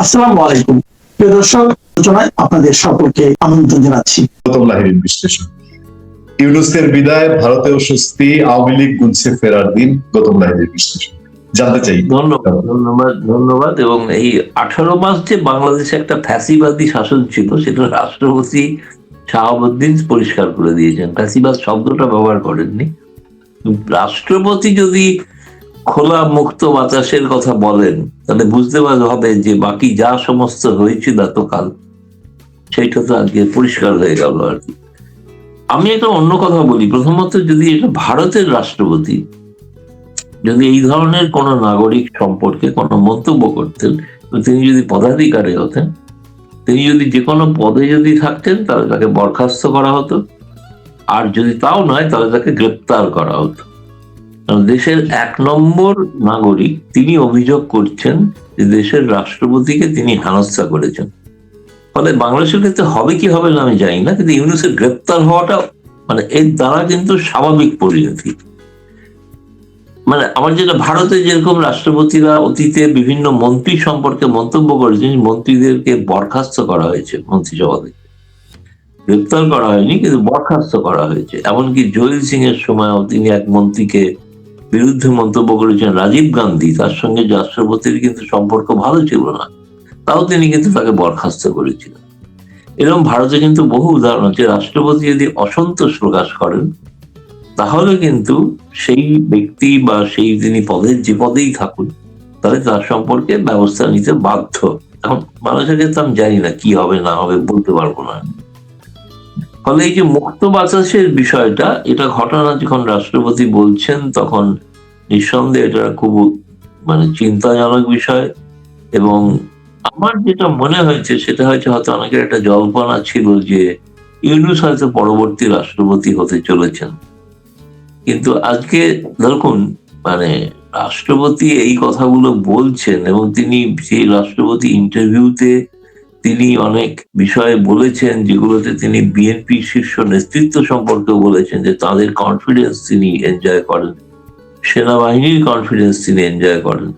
আসসালামু আলাইকুম প্রিয় দর্শক, আলোচনায় আপনাদের সকলকে আমন্ত্রণ জানাচ্ছি। লাহিড়ীর বিশ্লেষণ। ইউনূসের বিদায়, ভারতেও স্বস্তি, আওয়ামী লীগ গুনছে ফেরার দিন। গৌতম লাহিড়ীর বিশ্লেষণ জানতে চাই। ধন্যবাদ ধন্যবাদ ধন্যবাদ। এবং এই 18 মাস যে বাংলাদেশে একটা ফ্যাসিবাদী শাসন ছিল, সেটা রাষ্ট্রপতি শাহাবুদ্দিন পরিষ্কার করে দিয়েছেন। ফ্যাসিবাদ শব্দটা ব্যবহার করেননি। রাষ্ট্রপতি যদি খোলা মুক্ত বাতাসের কথা বলেন, তাহলে বুঝতে হবে যে বাকি যা সমস্ত হয়েছিল এতকাল, সেইটা তো আজকে পরিষ্কার হয়ে গেল আর কি। আমি একটা অন্য কথা বলি। প্রথমত, যদি এটা ভারতের রাষ্ট্রপতি যদি এই ধরনের কোন নাগরিক সম্পর্কে কোনো মন্তব্য করতেন, তিনি যদি পদাধিকারী হতেন, তিনি যদি যে কোনো পদে যদি থাকতেন, তাহলে তাকে বরখাস্ত করা হতো। আর যদি তাও নয়, তাহলে তাকে গ্রেপ্তার করা হতো। দেশের 1 নম্বর নাগরিক, তিনি অভিযোগ করছেন যে দেশের রাষ্ট্রপতিকে তিনি হেনস্থা করেছেন। ফলে বাংলাদেশের ক্ষেত্রে হবে কি হবে না আমি জানি না, কিন্তু ইউনূসের গ্রেপ্তার হওয়াটা এর দ্বারা কিন্তু স্বাভাবিক পরিণতি। আমার যেটা, ভারতে যেরকম রাষ্ট্রপতিরা অতীতে বিভিন্ন মন্ত্রী সম্পর্কে মন্তব্য করেছেন, মন্ত্রীদেরকে বরখাস্ত করা হয়েছে মন্ত্রিসভা থেকে, গ্রেপ্তার করা হয়নি কিন্তু বরখাস্ত করা হয়েছে। এমনকি জয়িল সিং এর সময়ও তিনি এক মন্ত্রীকে বিরুদ্ধে মন্তব্য করেছেন, রাজীব গান্ধী, তার সঙ্গে রাষ্ট্রপতির কিন্তু সম্পর্ক ভালো ছিল না, তাও তিনি কিন্তু তাকে বরখাস্ত করেছিলেন। এরকম ভারতে কিন্তু বহু উদাহরণ আছে। রাষ্ট্রপতি যদি অসন্তোষ প্রকাশ করেন, তাহলে কিন্তু সেই ব্যক্তি বা সেই তিনি পদের যে পদেই থাকুন, তাহলে তার সম্পর্কে ব্যবস্থা নিতে বাধ্য। এখন মানুষের ক্ষেত্রে আমি জানি না কি হবে না হবে, বলতে পারবো না। ফলে এই যে মুক্ত বাতাসের বিষয়টা, এটা ঘটনা যখন রাষ্ট্রপতি বলছেন, তখন নিঃসন্দেহে এটা খুব চিন্তাজনক বিষয়। এবং আমার যেটা মনে হয়েছে, সেটা হয়তো অনেকের একটা জল্পনা ছিল যে ইউনূস হয়তো পরবর্তী রাষ্ট্রপতি হতে চলেছেন। কিন্তু আজকে দেখুন, রাষ্ট্রপতি এই কথাগুলো বলছেন, এবং তিনি সেই রাষ্ট্রপতি ইন্টারভিউতে তিনি অনেক বিষয়ে বলেছেন, যেগুলোতে তিনি বিএনপি শীর্ষ নেতৃত্ব সম্পর্কে বলেছেন যে তাদের কনফিডেন্স তিনি এনজয় করেন, সেনাবাহিনীর কনফিডেন্স তিনি এনজয় করেন।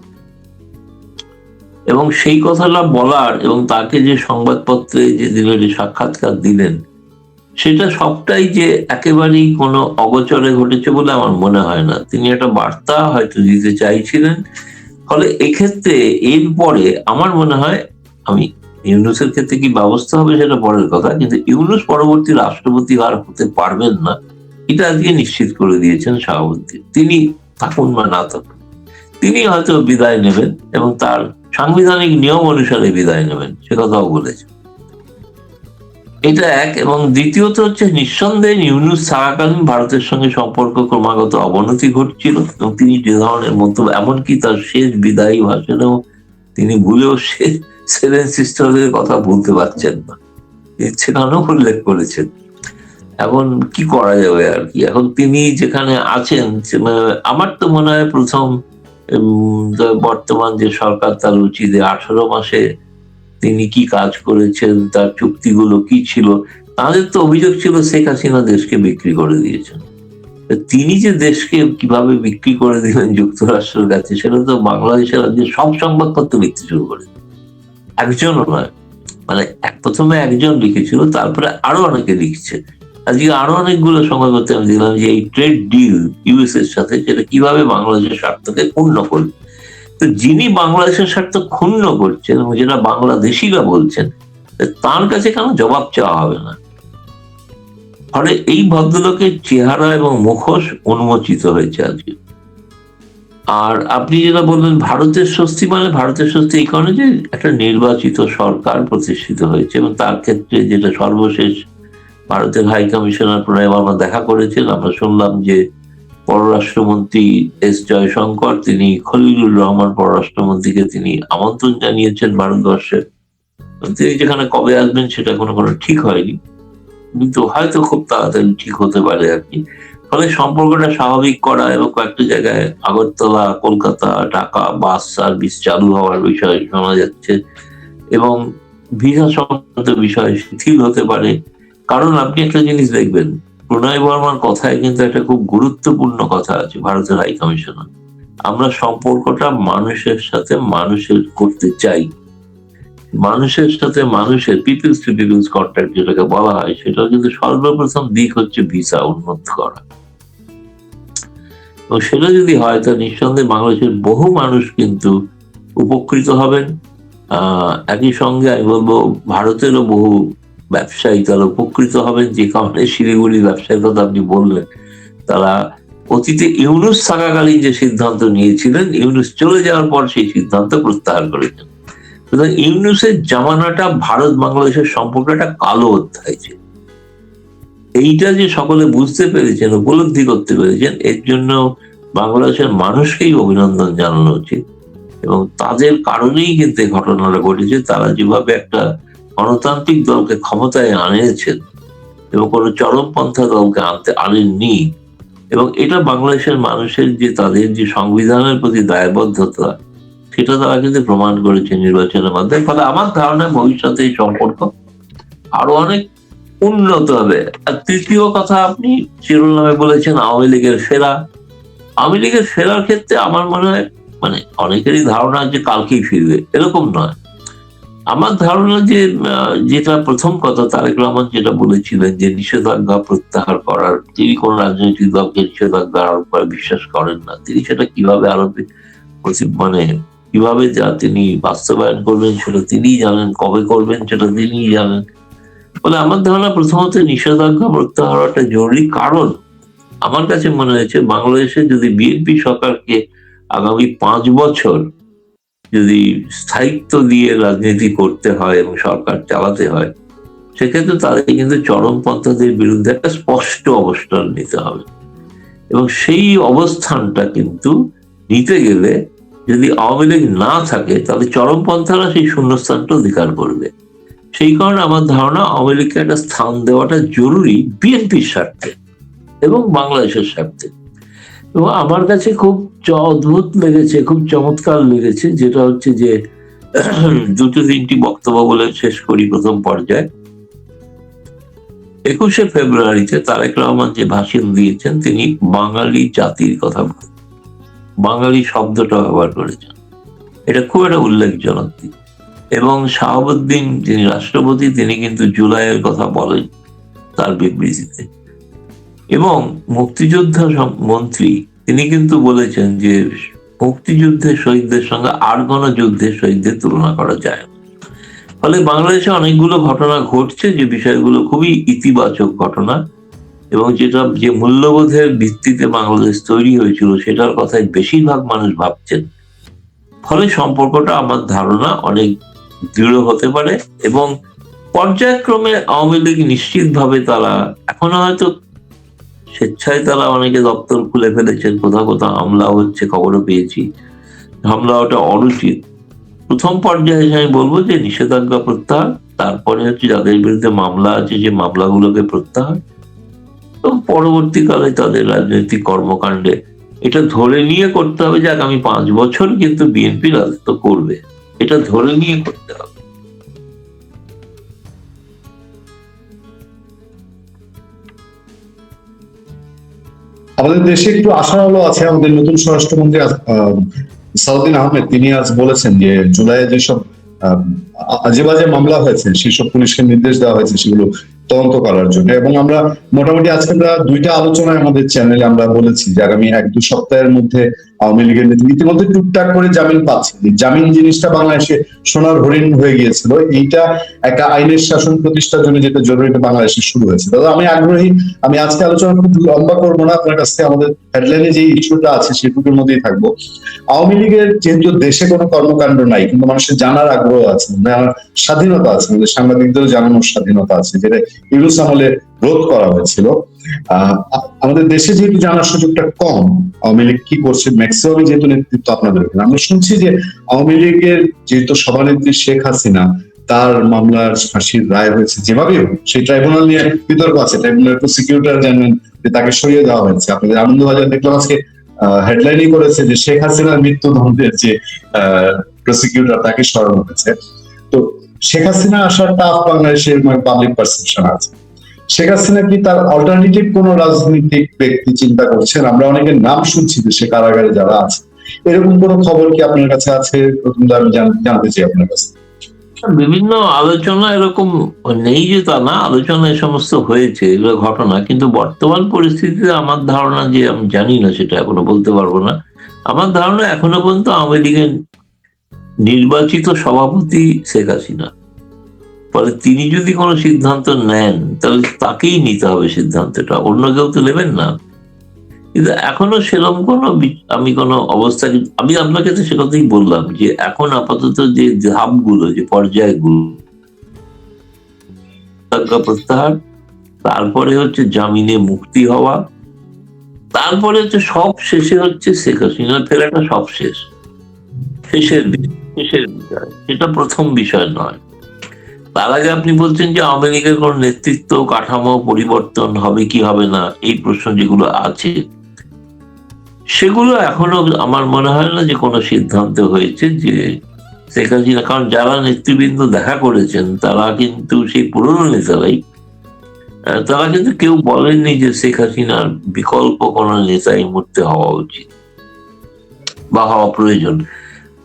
এবং সেই কথাটা বলার, এবং তাকে যে সংবাদপত্রে যে সাক্ষাৎকার দিলেন, সেটা সবটাই যে একেবারেই কোনো অগোচরে ঘটেছে বলে আমার মনে হয় না। তিনি একটা বার্তা হয়তো দিতে চাইছিলেন। ফলে এক্ষেত্রে এরপরে আমার মনে হয়, আমি ইউনূসের ক্ষেত্রে কি ব্যবস্থা হবে সেটা পরের কথা, কিন্তু ইউনূস পরবর্তী রাষ্ট্রপতি আর হতে পারবেন না, এটা আজকে নিশ্চিত করে দিয়েছেন শাহাবুদ্দিন। তিনি থাকুন বা না থাকুন, তিনি হয়তো বিদায় নেবেন, এবং তার সাংবিধানিক নিয়ম অনুসারে বিদায় নেবেন, সে কথাও বলেছেন। এটা এক। এবং দ্বিতীয়ত হচ্ছে, নিঃসন্দেহে ইউনূস থাকাকালীন ভারতের সঙ্গে সম্পর্ক ক্রমাগত অবনতি ঘটছিল, এবং তিনি যে ধরনের মন্তব্য, এমনকি তার শেষ বিদায়ী ভাষণেও তিনি ভুলেও সেভেন সিস্টারের কথা বলতে পারছেন না, সেখানেও উল্লেখ করেছেন। এখন কি করা যাবে আর কি। এখন তিনি যেখানে আছেন, আমার তো মনে হয় প্রথম বর্তমান যে সরকার, তার উচিত 18 মাসে তিনি কি কাজ করেছেন, তার চুক্তিগুলো কি ছিল। তাদের তো অভিযোগ ছিল শেখ হাসিনা দেশকে বিক্রি করে দিয়েছেন। তিনি যে দেশকে কিভাবে বিক্রি করে দিলেন যুক্তরাষ্ট্রের কাছে, সেটা তো বাংলাদেশের আজকে সব সংবাদপত্র লিখতে শুরু করে। একজনও নয়, প্রথমে একজন লিখেছিল, তারপরে আরো অনেকে লিখছে। আজকে আরো অনেকগুলো সংবাদপত্রে আমি দেখলাম যে এই ট্রেড ডিল ইউএস এর সাথে, সেটা কিভাবে বাংলাদেশের স্বার্থকে ক্ষুণ্ণ করবে। তো যিনি বাংলাদেশের স্বার্থ ক্ষুণ্ণ করছেন, এবং যেটা বাংলাদেশিরা বলছেন, তার কাছে কেন জবাব চাওয়া হবে না? ফলে এই ভদ্রলোকের চেহারা এবং মুখোশ উন্মোচিত হয়েছে আজকে। আর আপনি যেটা বললেন ভারতের স্বস্তি, ভারতের স্বস্তি এই কারণে যে একটা নির্বাচিত সরকার প্রতিষ্ঠিত হয়েছে, এবং তার ক্ষেত্রে যেটা সর্বশেষ ভারতের হাই কমিশনার প্রণয় বর্মা দেখা করেছেন। আমরা শুনলাম যে পররাষ্ট্রমন্ত্রী এস জয়শঙ্কর, তিনি খলিলুর রহমান পররাষ্ট্রমন্ত্রীকে তিনি আমন্ত্রণ জানিয়েছেন ভারতবর্ষে। তিনি যেখানে কবে আসবেন সেটা কোনো ঠিক হয়নি, কিন্তু হয়তো খুব তাড়াতাড়ি ঠিক হতে পারে আর কি। ফলে সম্পর্কটা স্বাভাবিক করা, এবং কয়েকটা জায়গায় আগরতলা, কলকাতা, ঢাকা বাস সার্ভিস চালু হওয়ার বিষয় শোনা যাচ্ছে, এবং ভিসা সংক্রান্ত বিষয় শিথিল হতে পারে। কারণ আপনি একটা জিনিস দেখবেন, প্রণয় বর্মার কথায় কিন্তু একটা খুব গুরুত্বপূর্ণ কথা আছে ভারতের হাই কমিশনার। আমরা সম্পর্কটা মানুষের সাথে মানুষের করতে চাই, মানুষের সাথে মানুষের পিপলস টু পিপলস কন্ট্যাক্ট যেটাকে বলা হয়, সেটা কিন্তু সর্বপ্রথম দিক হচ্ছে ভিসা উন্নত করা। এবং সেটা যদি হয় তা নিঃসন্দেহে বাংলাদেশের বহু মানুষ কিন্তু উপকৃত হবেন। একই সঙ্গে আমি বলবো ভারতেরও বহু ব্যবসায়ী তারা উপকৃত হবেন, যে কারণে শিলিগুড়ি ব্যবসায়ীর কথা আপনি বললেন, তারা অতীতে ইউনুস থাকাকালীন যে সিদ্ধান্ত নিয়েছিলেন, ইউনুস চলে যাওয়ার পর সেই সিদ্ধান্ত প্রত্যাহার করেছেন। সুতরাং ইউনুসের জামানাটা ভারত বাংলাদেশের সম্পর্ক একটা কালো অধ্যায় ছিল। এইটা যে সকলে বুঝতে পেরেছেন, উপলব্ধি করতে পেরেছেন, এর জন্য বাংলাদেশের মানুষকেই অভিনন্দন জানানো উচিত। এবং তাদের কারণেই কিন্তু এই ঘটনাটা ঘটেছে। তারা যেভাবে একটা গণতান্ত্রিক দলকে ক্ষমতায় আনিয়েছেন এবং কোনো চরমপন্থা দলকে আনেননি, এবং এটা বাংলাদেশের মানুষের যে তাদের যে সংবিধানের প্রতি দায়বদ্ধতা, সেটা তারা কিন্তু প্রমাণ করেছে নির্বাচনের মাধ্যমে। ফলে আমার ধারণা ভবিষ্যতে এই সম্পর্ক আরো অনেক উন্নত হবে। আর তৃতীয় কথা, আপনি শিরোনামে বলেছেন আওয়ামী লীগের ফেরা। আওয়ামী লীগের ফেরার ক্ষেত্রে আমার মনে হয়, মানে অনেকেরই ধারণা যে কালকেই ফিরবে, এরকম নয়। আমার ধারণা যে যেটা প্রথম কথা তারেক রহমান যেটা বলেছিলেন যে নিষেধাজ্ঞা প্রত্যাহার করার, তিনি কোন রাজনৈতিক দলকে নিষেধাজ্ঞা আরোপ করে বিশ্বাস করেন না। তিনি সেটা কিভাবে আরোপে মানে কিভাবে যা তিনি বাস্তবায়ন করবেন সেটা তিনিই জানেন, কবে করবেন সেটা তিনিই জানেন। ফলে আমার ধারণা প্রথমত নিষেধাজ্ঞা প্রত্যাহার একটা জরুরি। কারণ আমার কাছে মনে হয়েছে বাংলাদেশে যদি বিএনপি সরকারকে আগামী 5 বছর যদি স্থায়িত্ব দিয়ে রাজনীতি করতে হয় এবং সরকার চালাতে হয়, সেক্ষেত্রে তাদের কিন্তু চরমপন্থাদের বিরুদ্ধে একটা স্পষ্ট অবস্থান নিতে হবে। এবং সেই অবস্থানটা কিন্তু নিতে গেলে যদি আওয়ামী লীগ না থাকে, তাহলে চরমপন্থারা সেই শূন্যস্থানটা অধিকার করবে। সেই কারণে আমার ধারণা আওয়ামী লীগকে একটা স্থান দেওয়াটা জরুরি বিএনপির স্বার্থে এবং বাংলাদেশের স্বার্থে। এবং আমার কাছে খুব অদ্ভুত লেগেছে, খুব চমৎকার লেগেছে, যেটা হচ্ছে যে 2-3টি বক্তব্য বলে শেষ করি। প্রথম পর্যায়ে 21শে ফেব্রুয়ারিতে তারেক রহমান যে ভাষণ দিয়েছেন, তিনি বাঙালি জাতির কথা বলেন, বাঙালি শব্দটা ব্যবহার করেছেন। এটা খুব একটা উল্লেখজনক দিক। এবং শাহাবুদ্দিন যিনি রাষ্ট্রপতি, তিনি কিন্তু জুলাইয়ের কথা বলেন তার বিবৃতিতে। এবং মুক্তিযোদ্ধা মন্ত্রী তিনি কিন্তু বলেছেন যে মুক্তিযুদ্ধের শহীদদের সঙ্গে আর কোনো যুদ্ধের শহীদদের তুলনা করা যায় না। ফলে বাংলাদেশে অনেকগুলো ঘটনা ঘটছে যে বিষয়গুলো খুবই ইতিবাচক ঘটনা, এবং যেটা যে মূল্যবোধের ভিত্তিতে বাংলাদেশ তৈরি হয়েছিল সেটার কথাই বেশিরভাগ মানুষ ভাবছেন। ফলে সম্পর্কটা আমার ধারণা অনেক দৃঢ় হতে পারে। এবং পর্যায়ক্রমে আওয়ামী লীগ নিশ্চিতভাবে তারা এখনো হয়তো স্বেচ্ছায় তারা অনেকে দপ্তর খুলে ফেলেছেন, কোথাও কোথাও হামলা হচ্ছে, খবরও পেয়েছি। হামলা ওটা অনুচিত। প্রথম পর্যায়ে আমি বলবো যে নিষেধাজ্ঞা প্রত্যাহার, তারপরে হচ্ছে যাদের বিরুদ্ধে মামলা আছে যে মামলাগুলোকে প্রত্যাহার, এবং পরবর্তীকালে তাদের রাজনৈতিক কর্মকাণ্ডে এটা ধরে নিয়ে করতে হবে যে আগামী 5 বছর কিন্তু বিএনপি রাজত্ব করবে, এটা ধরে নিয়ে করতে হবে। আমাদের দেশে একটু আশার আলো আছে। আমাদের নতুন স্বরাষ্ট্রমন্ত্রী সালাউদ্দিন আহমেদ তিনি আজ বলেছেন যে জুলাইয়ে যেসব আজে বাজে মামলা হয়েছে সেসব পুলিশকে নির্দেশ দেওয়া হয়েছে সেগুলো তদন্ত করার জন্য। এবং আমরা মোটামুটি আজকে আমরা 2টা আলোচনায় আমাদের চ্যানেলে আমরা বলেছি যে আগামী 1-2 সপ্তাহের মধ্যে আওয়ামী লীগের নেতা ইতিমধ্যে টুকটাক করে জামিন পাচ্ছে। জামিন জিনিসটা বাংলাদেশে সোনার হরিণ হয়ে গিয়েছিল। এইটা একটা আইনের শাসন প্রতিষ্ঠার জন্য যেটা জরুরি বাংলাদেশে শুরু হয়েছে। দাদা আমি আগ্রহী, আমি আজকে আলোচনা খুব লম্বা করবো না, আপনার কাছ থেকে আমাদের হেডলাইনে যে ইস্যুটা আছে সেটুকুর মধ্যেই থাকবো। আওয়ামী লীগের যেহেতু দেশে কোনো কর্মকাণ্ড নাই, কিন্তু মানুষের জানার আগ্রহ আছে, জানার স্বাধীনতা আছে, আমাদের সাংবাদিকদেরও জানানোর স্বাধীনতা আছে, যেটা ইউনুস আমলে রোধ করা হয়েছিল। আমাদের দেশে যেহেতু জানার সুযোগটা কম, আওয়ামী লীগ কি করছে ম্যাক্সিমাম যেহেতু নেতৃত্ব আপনাদের, আমরা শুনছি যে আওয়ামী লীগের যেহেতু সভানেত্রী শেখ হাসিনা, তার মামলার ফাঁসির রায় হয়েছে যেভাবে সেই ট্রাইব্যুনাল নিয়ে বিতর্ক আছে। ট্রাইব্যুনাল প্রসিকিউটর জানেন যে তাকে সরিয়ে দেওয়া হয়েছে। আপনাদের আনন্দবাজার দেখলাম আজকে হেডলাইনই করেছে যে শেখ হাসিনার মৃত্যুদণ্ডের যে প্রসিকিউটর তাকে সরানো হয়েছে। তো শেখ হাসিনা আসার টাফ বাংলাদেশের পাবলিক পারসেপশন আছে। শেখ হাসিনা কি তার অল্টারনেটিভ কোন রাজনৈতিক ব্যক্তি চিন্তা করছেন? আমরা অনেকের নাম শুনছি যে সে কারাগারে যারা আছে, এরকম কোন খবর কি আপনার কাছে আছে? প্রথমত আমি জানতে চাই আপনার কাছে। বিভিন্ন আলোচনা এরকম নেই যে তা না, আলোচনা এ সমস্ত হয়েছে, এগুলো ঘটনা। কিন্তু বর্তমান পরিস্থিতিতে আমার ধারণা, যে আমি জানি না, সেটা এখনো বলতে পারবো না, আমার ধারণা এখনো পর্যন্ত আওয়ামী লীগের নির্বাচিত সভাপতি শেখ হাসিনা। ফলে তিনি যদি কোনো সিদ্ধান্ত নেন তাহলে তাকেই নিতে হবে সিদ্ধান্তটা, অন্য কেউ তো নেবেন না। কিন্তু এখনো সেরকম কোনো আমি কোনো অবস্থা, আমি আপনাকে তো সে কথাই বললাম যে এখন আপাতত যে ধাপগুলো, যে পর্যায়গুলো, প্রত্যাহার, তারপরে হচ্ছে জামিনে মুক্তি হওয়া, তারপরে হচ্ছে সব শেষে হচ্ছে শেখ হাসিনার ফেরাটা সব শেষ, শেষের বিষয়, সেটা প্রথম বিষয় নয়। তার আগে আপনি বলছেন যে আওয়ামী লীগের কোন নেতৃত্ব কাঠামো পরিবর্তন হবে কি হবে না, এই প্রশ্ন যেগুলো আছে, সেগুলো এখনো আমার মনে হয় না যে কোনো সিদ্ধান্ত হয়েছে যে শেখ হাসিনা, কারণ যারা নেতৃবৃন্দ দেখা করেছেন তারা কিন্তু সেই পুরনো নেতারাই, তারা কিন্তু কেউ বলেননি যে শেখ হাসিনার বিকল্প কোন নেতা এই মুহূর্তে হওয়া উচিত বা হওয়া প্রয়োজন।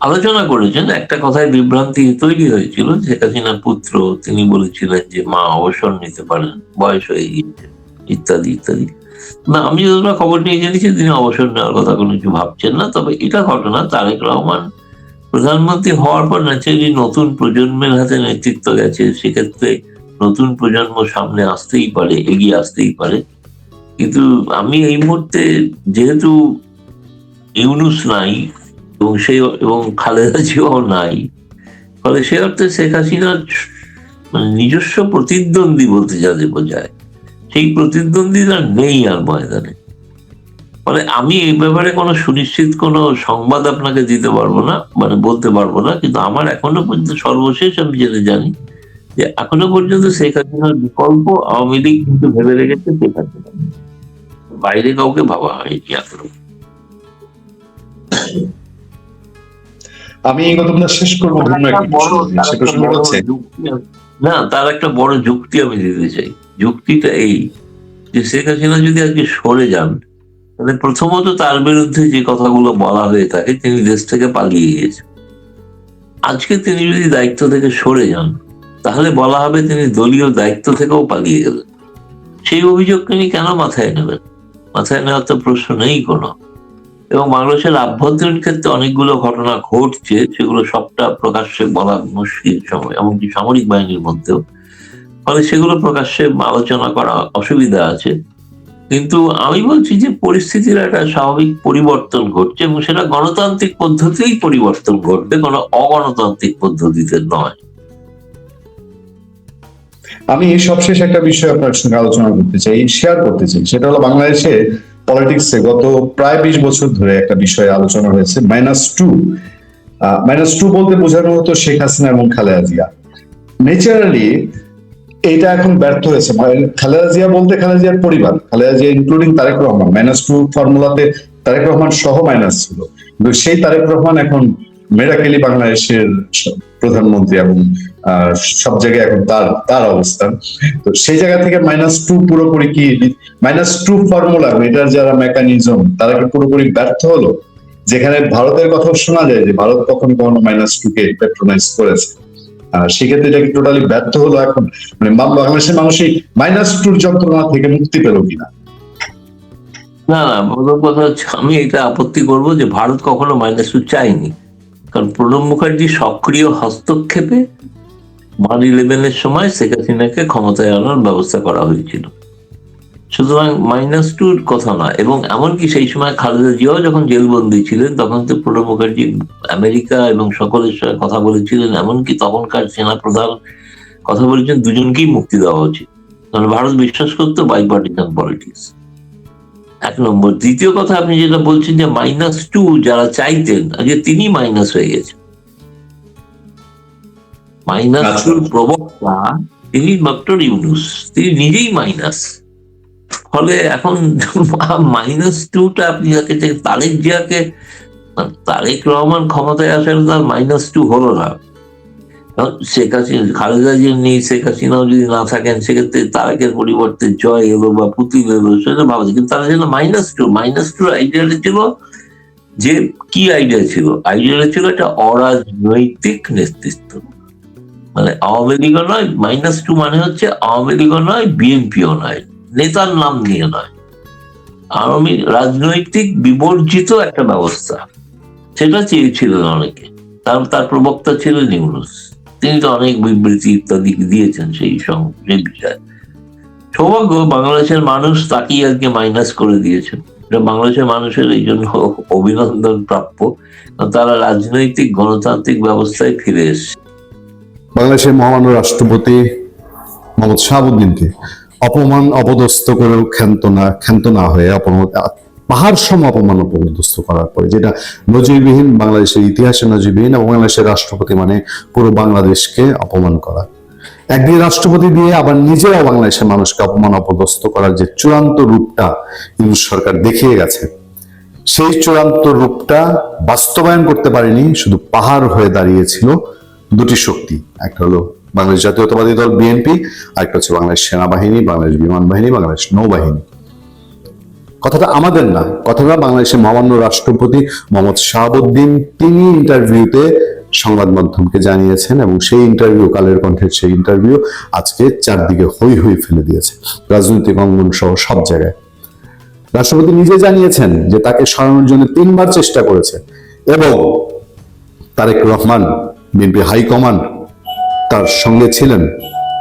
আলোচনা করেছেন, একটা কথায় বিভ্রান্তি তৈরি হয়েছিল, শেখ হাসিনার পুত্র তিনি বলেছিলেন যে মা অবসর নিতে পারেন, বয়স হয়ে গিয়েছে, ইত্যাদি ইত্যাদি। না, আমি যতটা খবর নিয়ে জেনেছি তিনি অবসর নেওয়ার কথা কোনো কিছু ভাবছেন না। তবে এটা ঘটনা, তারেক রহমান প্রধানমন্ত্রী হওয়ার পর ন্যাচারালি নতুন প্রজন্মের হাতে নেতৃত্ব গেছে, সেক্ষেত্রে নতুন প্রজন্ম সামনে আসতেই পারে, এগিয়ে আসতেই পারে। কিন্তু আমি এই মুহূর্তে, যেহেতু ইউনূস নাই এবং খালেদা জিয়াও নাই, ফলে সে অর্থে শেখ হাসিনার মানে নিজস্ব প্রতিদ্বন্দ্বী বলতে যাদের বোঝায়, সেই প্রতিদ্বন্দ্বিতা নেই আর ময়দানে। ফলে আমি এই ব্যাপারে কোনো সুনিশ্চিত কোনো সংবাদ আপনাকে দিতে পারবো না, মানে বলতে পারবো না। কিন্তু আমার এখনো পর্যন্ত সর্বশেষ আমি যেটা জানি যে এখনো পর্যন্ত শেখ হাসিনার বিকল্প আওয়ামী লীগ কিন্তু ভেবে রেখেছে শেখ হাসিনা, বাইরে কাউকে ভাবা হয়নি এখনো। আমি এই কথাগুলো শেষ করবো ভিন্ন একটা প্রসঙ্গ দিয়ে। সে প্রসঙ্গটা হচ্ছে, না, তার একটা বড় যুক্তি আমি দিতে চাই। যুক্তিটা এই যে শেখ হাসিনা যদি আজকে সরে যান, তাহলে প্রথমত তার বিরুদ্ধে যে কথাগুলো বলা হয়ে থাকে, তিনি দেশ থেকে পালিয়ে গিয়েছেন। আজকে তিনি যদি দায়িত্ব থেকে সরে যান, তাহলে বলা হবে তিনি দলীয় দায়িত্ব থেকেও পালিয়ে গেলেন। সেই অভিযোগ তিনি কেন মাথায় নেবেন? মাথায় নেওয়ার তো প্রশ্ন নেই কোনো। এবং বাংলাদেশের আভ্যন্তরীণ ক্ষেত্রে অনেকগুলো ঘটনা ঘটছে, সেগুলো সবটা প্রকাশ্যে বলা মুশকিল সময়, এমনকি সামরিক বাহিনীর মধ্যেও। ফলে সেগুলো প্রকাশ্যে আলোচনা করা অসুবিধা আছে। কিন্তু আমি বলছি যে পরিস্থিতির একটা স্বাভাবিক পরিবর্তন ঘটছে, এবং সেটা গণতান্ত্রিক পদ্ধতিতেই পরিবর্তন ঘটবে, কোনো অগণতান্ত্রিক পদ্ধতিতে নয়। আমি সবশেষ একটা বিষয় আপনার সঙ্গে আলোচনা করতে চাই, শেয়ার করতে চাই। সেটা হলো বাংলাদেশে পলিটিক্সে গত প্রায় 20 বছর ধরে একটা বিষয়ে আলোচনা হয়েছে, -2। -2 বলতে বোঝানো হতো শেখ হাসিনা এবং খালেদা জিয়া। ন্যাচারালি এটা এখন ব্যর্থ হয়েছে। খালেদা জিয়া বলতে খালেদা জিয়ার পরিবার, খালেদা জিয়া ইনক্লুডিং তারেক রহমান, -2 ফর্মুলাতে তারেক রহমান সহ মাইনাস ছিল। কিন্তু সেই তারেক রহমান এখন মেরাকেলি বাংলাদেশের প্রধানমন্ত্রী, এবং সব জায়গায় এখন তার অবস্থান। তো সেই জায়গা থেকে -2 পুরোপুরি কি -2 ফর্মুলা, এটার যারা মেকানিজম, তারা কি পুরোপুরি ব্যর্থ হলো? যেখানে ভারতের কথা শোনা যায় যে ভারত কখনো কখনো -2 কে প্যাট্রোনাইজ করেছে, সেক্ষেত্রে এটা কি টোটালি ব্যর্থ হলো এখন? মানে বাংলাদেশের মানুষই -2 যন্ত্রণা থেকে মুক্তি পেল কিনা? না না, প্রথম কথা হচ্ছে, আমি এটা আপত্তি করব যে ভারত কখনো -2 চায়নি। কারণ প্রণব মুখার্জির সক্রিয় হস্তক্ষেপে 1/11 সময় শেখ হাসিনাকে ক্ষমতায় আনার ব্যবস্থা করা হয়েছিল। সুতরাং -2 কথা নয়। এবং এমনকি সেই সময় খালেদা জিয়াও যখন জেলবন্দি ছিলেন, তখন তো প্রণব মুখার্জি আমেরিকা এবং সকলের সঙ্গে কথা বলেছিলেন, এমনকি তখনকার সেনা প্রধান কথা বলেছেন দুজনকেই মুক্তি দেওয়া উচিত। কারণ ভারত বিশ্বাস করতো বাইপার্টিসান পলিটিক্স, 1 নম্বর। দ্বিতীয় কথা, আপনি যেটা বলছেন যে -2 যারা চাইতেন, আগে তিনি মাইনাস হয়ে গেছেন। -2 প্রবক্তা তিনি ডক্টর ইউনূস, তিনি নিজেই মাইনাস। ফলে এখন -2টা আপনি তারেক জিয়াকে, তারেক রহমান ক্ষমতায় আসার তার -2 হলো না। শেখ হাসিনা, খালেদা জিয়া নেই, শেখ হাসিনাও যদি না থাকেন, সেক্ষেত্রে তারেকের পরিবর্তে জয় এলো বা পুতিন এলো, সেটা ভাবছে। কিন্তু তারা ছিল -2 আইডিয়াটা ছিল যে, কি আইডিয়া ছিল? আইডিয়াটা ছিল একটা অরাজনৈতিক নেতৃত্ব। মানে আওয়ামী লীগও নয়, -2 মানে হচ্ছে আওয়ামী লীগও নয়, বিএনপিও নয়, নেতার নাম নিয়ে নয়, আওয়ামী রাজনৈতিক বিবর্জিত একটা ব্যবস্থা, সেটা চেয়েছিলেন অনেকে। তার প্রবক্তা ছিলেন ইউনূস, তিনি তো অনেক বিবৃতি ইত্যাদি দিয়েছেন সেই বিষয়ে। সৌভাগ্য বাংলাদেশের মানুষ তাকেই আজকে মাইনাস করে দিয়েছেন। বাংলাদেশের মানুষের এই জন্য অভিনন্দন প্রাপ্য, তারা রাজনৈতিক গণতান্ত্রিক ব্যবস্থায় ফিরে এসেছে। বাংলাদেশের মহামান্য রাষ্ট্রপতি মোহাম্মদ শাহাবুদ্দিনকে অপমান অপদস্থ করেও ক্ষান্ত না হয়ে পাহাড় সম অপমান অপদস্থ করার পরে, যেটা নজিরবিহীন, বাংলাদেশের ইতিহাসে নজিরবিহীন, এবং বাংলাদেশের রাষ্ট্রপতি মানে পুরো বাংলাদেশকে অপমান করা, একদিকে রাষ্ট্রপতি দিয়ে আবার নিজেরাও বাংলাদেশের মানুষকে অপমান অপদস্থ করার যে চূড়ান্ত রূপটা ইউনূস সরকার দেখিয়ে গেছে, সেই চূড়ান্ত রূপটা বাস্তবায়ন করতে পারেনি। শুধু পাহাড় হয়ে দাঁড়িয়েছিল দুটি শক্তি, একটা হলো বাংলাদেশ জাতীয়তাবাদী দল বিএনপি, আর একটা হচ্ছে বাংলাদেশ সেনাবাহিনী, বাংলাদেশ বিমান বাহিনী, বাংলাদেশ নৌবাহিনী। কথাটা আমাদের না, কথাটা বাংলাদেশের মহামান্য রাষ্ট্রপতি মোহাম্মদ শাহাবুদ্দিন, তিনি ইন্টারভিউতে সংবাদ মাধ্যমকে জানিয়েছেন, এবং সেই ইন্টারভিউ, কালের কণ্ঠের সেই ইন্টারভিউ আজকে চারদিকে হই হই ফেলে দিয়েছে, রাজনৈতিক অঙ্গন সহ সব জায়গায়। রাষ্ট্রপতি নিজে জানিয়েছেন যে তাকে সরানোর জন্য 3 বার চেষ্টা করেছে, এবং তারেক রহমান, বিএনপি হাইকমান্ড তার সঙ্গে ছিলেন।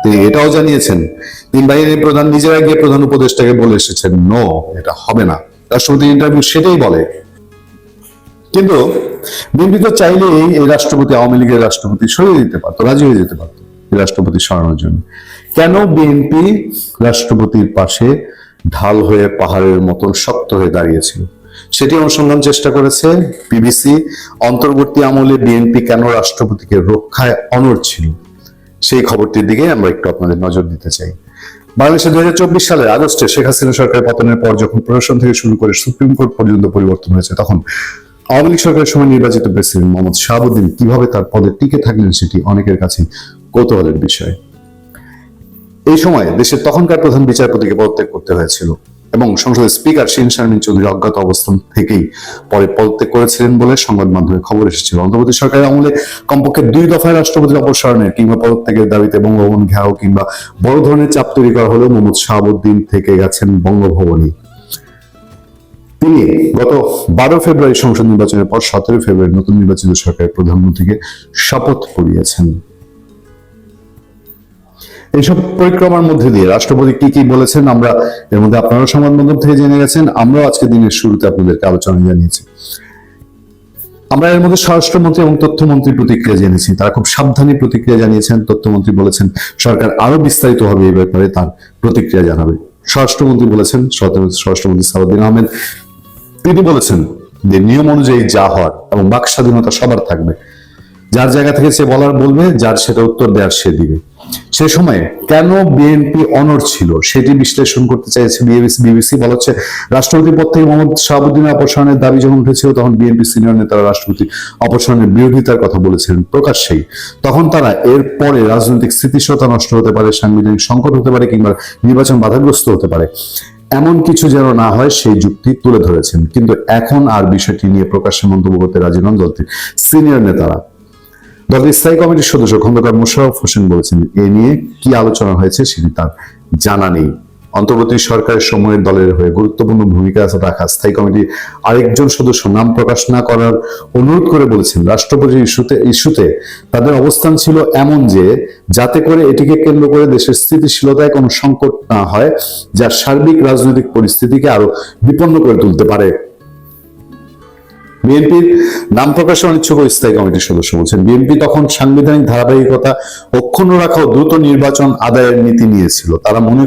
তিনি এটাও জানিয়েছেন, 3 বাহিনীর প্রধান নিজেরা গিয়ে প্রধান উপদেষ্টাকে বলে এসেছেন, নো, এটা হবে না। রাষ্ট্রপতি ইন্টারভিউ সেটাই বলে। কিন্তু বিএনপি তো চাইলেই এই রাষ্ট্রপতি, আওয়ামী লীগের রাষ্ট্রপতি সরিয়ে দিতে পারতো, রাজি হয়ে যেতে পারতো এই রাষ্ট্রপতি সরানোর জন্য। কেন বিএনপি রাষ্ট্রপতির পাশে ঢাল হয়ে পাহাড়ের মতন শক্ত হয়ে দাঁড়িয়েছিল, সেটি অনুসন্ধান চেষ্টা করেছে বিবিসি। অন্তর্বর্তী আমলে বিএনপি কেন রাষ্ট্রপতিকে রক্ষায় অনড় ছিল, সেই খবরটির দিকে আমরা একটু আপনাদের নজর দিতে চাই। বাংলাদেশে 2024 সালের আগস্টে শেখ হাসিনা সরকারের পতনের পর যখন প্রশাসন থেকে শুরু করে সুপ্রিম কোর্ট পর্যন্ত পরিবর্তন হয়েছে, তখন আওয়ামী লীগ সরকারের সময় নির্বাচিত প্রেসিডেন্ট মোহাম্মদ শাহাবুদ্দিন কিভাবে তার পদে টিকে থাকলেন, সেটি অনেকের কাছে কৌতূহলের বিষয়। এই সময় দেশের তখনকার প্রধান বিচারপতিকে পদত্যাগ করতে হয়েছিল, এবং সংসদের স্পিকার শিন শারমিন চৌধুরী অজ্ঞাত অবস্থান থেকেই পরে পদত্যাগ করেছিলেন বলে সংবাদ মাধ্যমে খবর এসেছিল। অন্তর্বর্তী সরকারের আমলে কমপক্ষে 2 দফায় রাষ্ট্রপতির অপসারণের কিংবা পদত্যাগের দাবিতে বঙ্গভবন ঘেরাও কিংবা বড় ধরনের চাপ তৈরি করা হলেও মোহাম্মদ শাহাবুদ্দিন থেকে গেছেন বঙ্গভবনই। তিনি গত 12 ফেব্রুয়ারি সংসদ নির্বাচনের পর 17 ফেব্রুয়ারি নতুন নির্বাচিত সরকারের প্রধানমন্ত্রীকে শপথ পড়িয়েছেন। এইসব পরিক্রমার মধ্যে দিয়ে রাষ্ট্রপতি কি কি বলেছেন আমরা এর মধ্যে আপনারা সংবাদ মাধ্যম থেকে জেনে গেছেন, আমরাও আজকে দিনের শুরুতে আপনাদেরকে আলোচনা জানিয়েছি। আমরা এর মধ্যে স্বরাষ্ট্রমন্ত্রী এবং তথ্যমন্ত্রী প্রতিক্রিয়া জেনেছি, তারা খুব সাবধানী প্রতিক্রিয়া জানিয়েছেন। তথ্যমন্ত্রী বলেছেন সরকার আরো বিস্তারিতভাবে এই ব্যাপারে তার প্রতিক্রিয়া জানাবে। স্বরাষ্ট্রমন্ত্রী বলেছেন, স্বরাষ্ট্রমন্ত্রী সালাউদ্দিন আহমেদ, তিনি বলেছেন যে নিয়ম অনুযায়ী যা হওয়ার এবং বাক স্বাধীনতা সবার থাকবে, যার জায়গা থেকে সে বলার বলবে, যার সেটা উত্তর দেওয়ার সে দিবে। সে সময় কেন বিএনপি অনড় ছিল সেটি বিশ্লেষণ করতে চাইছে বিবিসি। বলা হচ্ছে রাষ্ট্রপতি পদ থেকে মোহাম্মদ শাহাবুদ্দিনের অপসারণের দাবি যখন উঠেছিল, তখন বিএনপি সিনিয়র নেতারা রাষ্ট্রপতি অপসারণের বিরোধিতার কথা বলেছিলেন প্রকাশ্যেই। তখন তারা এর পরে রাজনৈতিক স্থিতিশীলতা নষ্ট হতে পারে, সাংবিধানিক সংকট হতে পারে, কিংবা নির্বাচন বাধাগ্রস্ত হতে পারে, এমন কিছু যেন না হয় সেই যুক্তি তুলে ধরেছেন। কিন্তু এখন আর বিষয়টি নিয়ে প্রকাশ্যে মন্তব্য করতে রাজি নন দলটির সিনিয়র নেতারা। দলটির স্থায়ী কমিটির সদস্য খন্দকার মোশাররফ হোসেন বলেছেন, এ নিয়ে কি আলোচনা হয়েছে সেটি তার জানা নেই। অন্তর্বর্তী সরকারের সময়ের দলের হয়ে গুরুত্বপূর্ণ ভূমিকা রাখা স্থায়ী কমিটির আরেকজন সদস্য নাম প্রকাশ না করার অনুরোধ করে বলেছেন, রাষ্ট্রপতির ইস্যুতে তাদের অবস্থান ছিল এমন যে যাতে করে এটিকে কেন্দ্র করে দেশের স্থিতিশীলতায় কোনো সংকট না হয়, যা সার্বিক রাজনৈতিক পরিস্থিতিকে আরো বিপন্ন করে তুলতে পারে। বিএনপির নাম প্রকাশে অনিচ্ছুক স্থায়ী কমিটির সদস্য বলছেন, বিএনপি তখন সাংবিধানিক ধারাবাহিকতা অক্ষুণ্ণ রাখা ও দ্রুত নির্বাচন আদায়ের নীতি নিয়েছিল। তারা মনে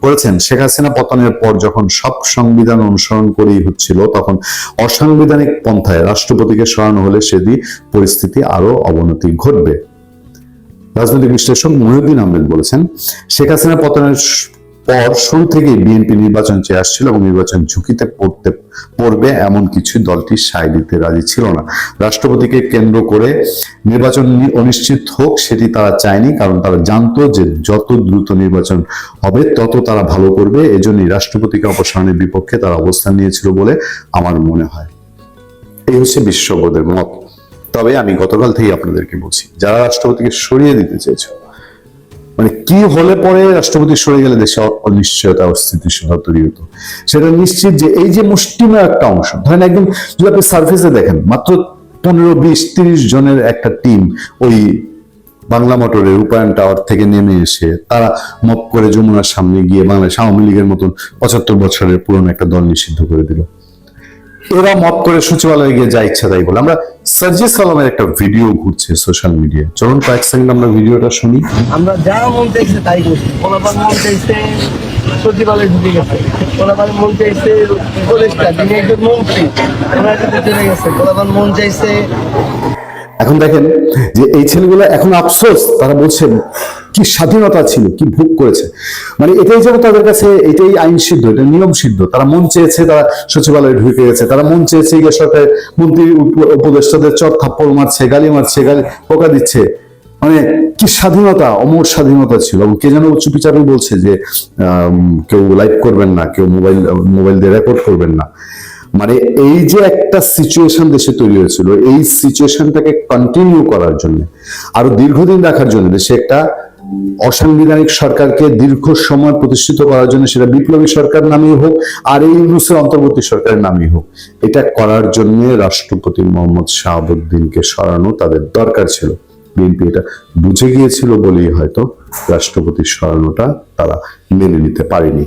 করেছেন শেখ হাসিনা পতনের পর যখন সব সংবিধান অনুসরণ করেই হচ্ছিল, তখন অসাংবিধানিক পন্থায় রাষ্ট্রপতিকে সরানো হলে সেটি পরিস্থিতি আরো অবনতি ঘটবে। রাজনৈতিক বিশ্লেষক মহিউদ্দিন আহমেদ বলেছেন, শেখ হাসিনা পতনের পর শুরু থেকেই বিএনপি নির্বাচন চেয়ে আসছিল এবং নির্বাচন ঝুঁকিতে পড়বে এমন কিছু দলটি সায় দিতে রাজি ছিল না। রাষ্ট্রপতিকে কেন্দ্র করে নির্বাচন অনিশ্চিত হোক সেটি তারা চায়নি, কারণ তারা জানতো যে যত দ্রুত নির্বাচন হবে তত তারা ভালো করবে। এজন্যই রাষ্ট্রপতিকে অপসারণের বিপক্ষে তারা অবস্থান নিয়েছিল বলে আমার মনে হয়। এই হচ্ছে বিশেষজ্ঞদের মত। তবে আমি গতকাল থেকে আপনাদেরকে বলছি, যারা রাষ্ট্রপতিকে সরিয়ে দিতে চেয়েছে, মানে কি হলে পরে রাষ্ট্রপতি সরে গেলে দেশে অনিশ্চয়তা অস্থিতিশীলতা তৈরি হতো, সেটা নিশ্চিত যে এই যে মুষ্টিমেয় একটা অংশ, ধরেন একদম যদি আপনি সার্ফেসে দেখেন, মাত্র 15-20-30 জনের একটা টিম ওই বাংলা মোটরের রূপায়ণ টাওয়ার থেকে নেমে এসে তারা মপ করে যমুনার সামনে গিয়ে বাংলাদেশ আওয়ামী লীগের মতন 75 বছরের পুরনো একটা দল নিষিদ্ধ করে দিল। এরা মত করে সচিবালয়ে গিয়ে যা ইচ্ছা তাই বলে। আমরা সার্জিস আলমের একটা ভিডিও ঘুরছে সোশ্যাল মিডিয়ায়, চলুন কয়েক সেকেন্ড আমরা ভিডিওটা শুনি। আমরা যা মন চাইছে তাই করছি। পোলাপান মন চাইছে সচিবালয় ঢুকে গেছে, পোলাপান মন চাইছে উপদেষ্টা যিনি একজন মন্ত্রী ওনার কাছে চলে গেছে, পোলাপান মন চাইছে। এখন দেখেন যে এই ছেলেগুলো এখন আফসোস, তারা বলছে কি স্বাধীনতা ছিল, কি ভোগ করেছে, মানে এটাই যেন তাদের কাছে এটাই আইন সিদ্ধ, এটা নিয়ম সিদ্ধ। তারা মন চেয়েছে তারা সচিবালয়ে ঢুকে গেছে, তারা মন চেয়েছে সরকারের মন্ত্রী উপদেষ্টাদের চর থাপ্পড় মারছে, গালি মারছে, গালি পোকা দিচ্ছে, মানে কি স্বাধীনতা, অমর স্বাধীনতা ছিল। এবং কে যেন চুপিচাপি বলছে যে কেউ লাইভ করবেন না, কেউ মোবাইল দিয়ে রেকর্ড করবেন না। মানে এই যে একটা সিচুয়েশন দেশে তৈরি হয়েছিল, এই সিচুয়েশনটাকে কন্টিনিউ করার জন্য, আরো দীর্ঘদিন রাখার জন্য, দেশে একটা অসাংবিধানিক সরকারকে দীর্ঘ সময় প্রতিষ্ঠিত করার জন্য, সেটা বিপ্লবী সরকার নামেই হোক আর এই ইউনূসের অন্তর্বর্তী সরকারের নামেই হোক, এটা করার জন্য রাষ্ট্রপতি মোহাম্মদ শাহাবুদ্দিনকে সরানো তাদের দরকার ছিল। বিএনপি এটা বুঝে গিয়েছিল বলেই হয়তো রাষ্ট্রপতি সরানোটা তারা মেনে নিতে পারেনি।